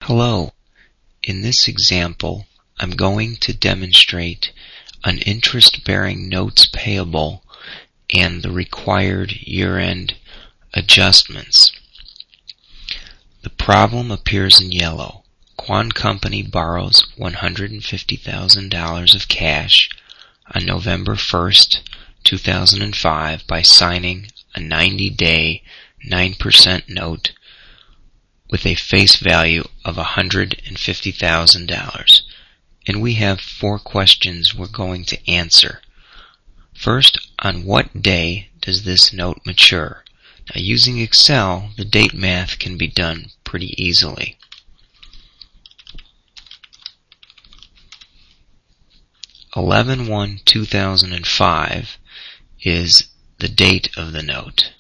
Hello. In this example, I'm going to demonstrate an interest-bearing notes payable and the required year-end adjustments. The problem appears in yellow. Quan Company borrows $150,000 of cash on November 1st, 2005 by signing a 90-day 9% note with a face value of $150,000. And we have 4 questions we're going to answer. First, on what day does this note mature? Now, using Excel, the date math can be done pretty easily. (11-1-2005) is the date of the note.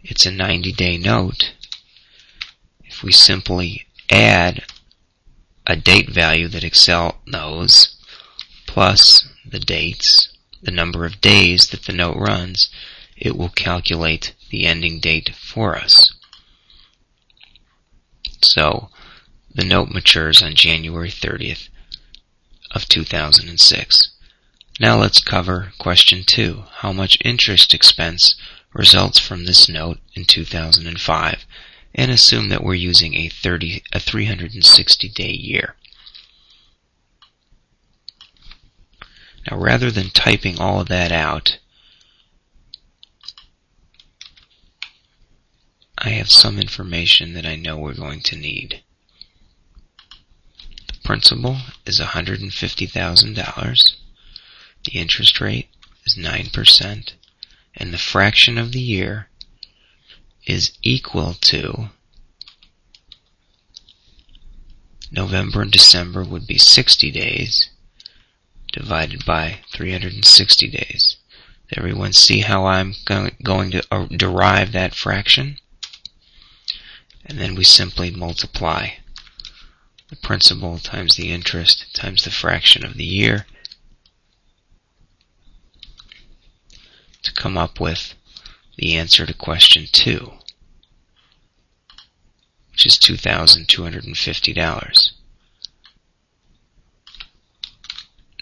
It's a 90-day note. If we simply add a date value that Excel knows, plus the dates, the number of days that the note runs, it will calculate the ending date for us. So, the note matures on January 30th of 2006. Now let's cover question 2. How much interest expense results from this note in 2005? And assume that we're using a 360-day year. Now, rather than typing all of that out, I have some information that I know we're going to need. The principal is $150,000. The interest rate is 9%. And the fraction of the year is equal to November and December would be 60 days divided by 360 days. Does everyone see how I'm going to derive that fraction? And then we simply multiply the principal times the interest times the fraction of the year to come up with the answer to question 2, which is $2,250.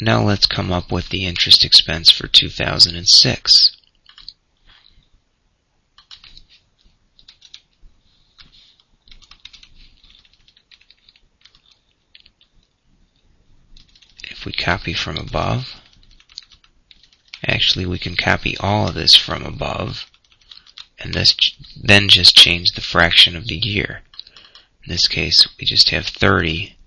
Now let's come up with the interest expense for 2006. If we copy from above, actually we can copy all of this from above, and then just change the fraction of the year. In this case, we just have 30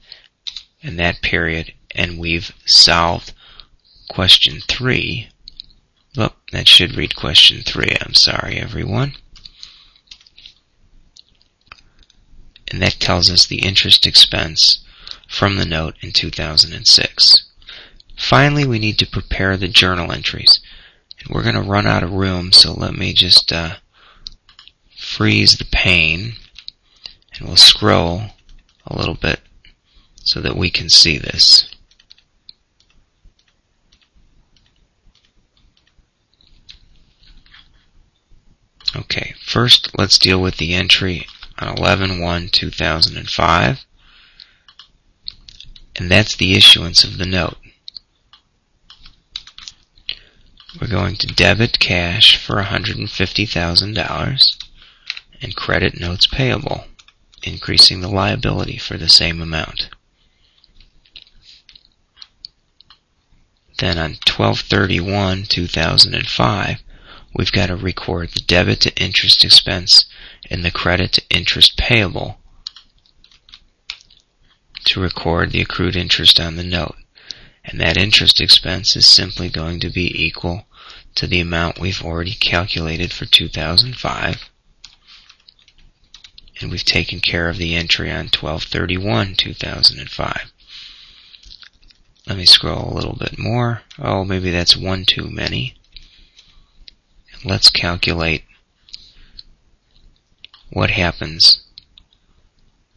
in that period, and we've solved question 3. Oh, that should read question 3. I'm sorry, everyone. And that tells us the interest expense from the note in 2006. Finally, we need to prepare the journal entries. And we're going to run out of room, so let me just freeze the pane, and we'll scroll a little bit so that we can see this. Okay, first let's deal with the entry on 11-1-2005, and that's the issuance of the note. We're going to debit cash for $150,000 and credit notes payable, increasing the liability for the same amount. Then on 12/31/2005, we've got to record the debit to interest expense and the credit to interest payable to record the accrued interest on the note. And that interest expense is simply going to be equal to the amount we've already calculated for 2005. And we've taken care of the entry on 12/31/2005. Let me scroll a little bit more. Oh, maybe that's one too many. And let's calculate what happens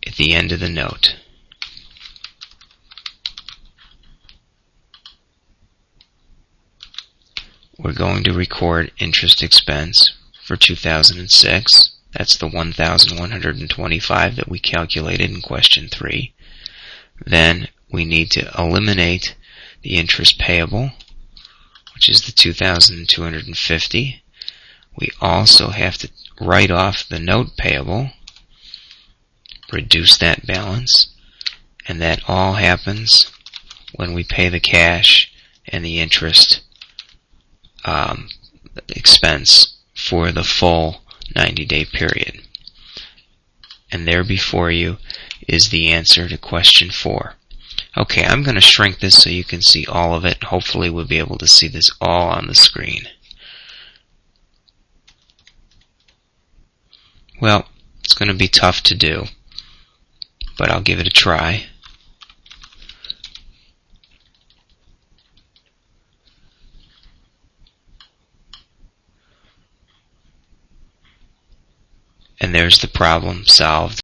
at the end of the note. We're going to record interest expense for 2006. That's the 1,125 that we calculated in question 3. Then we need to eliminate the interest payable, which is the 2,250. We also have to write off the note payable, reduce that balance, and that all happens when we pay the cash and the interest expense for the full 90-day period. And there before you is the answer to question 4. Okay, I'm going to shrink this so you can see all of it. Hopefully we'll be able to see this all on the screen. Well, it's going to be tough to do, but I'll give it a try. And there's the problem solved.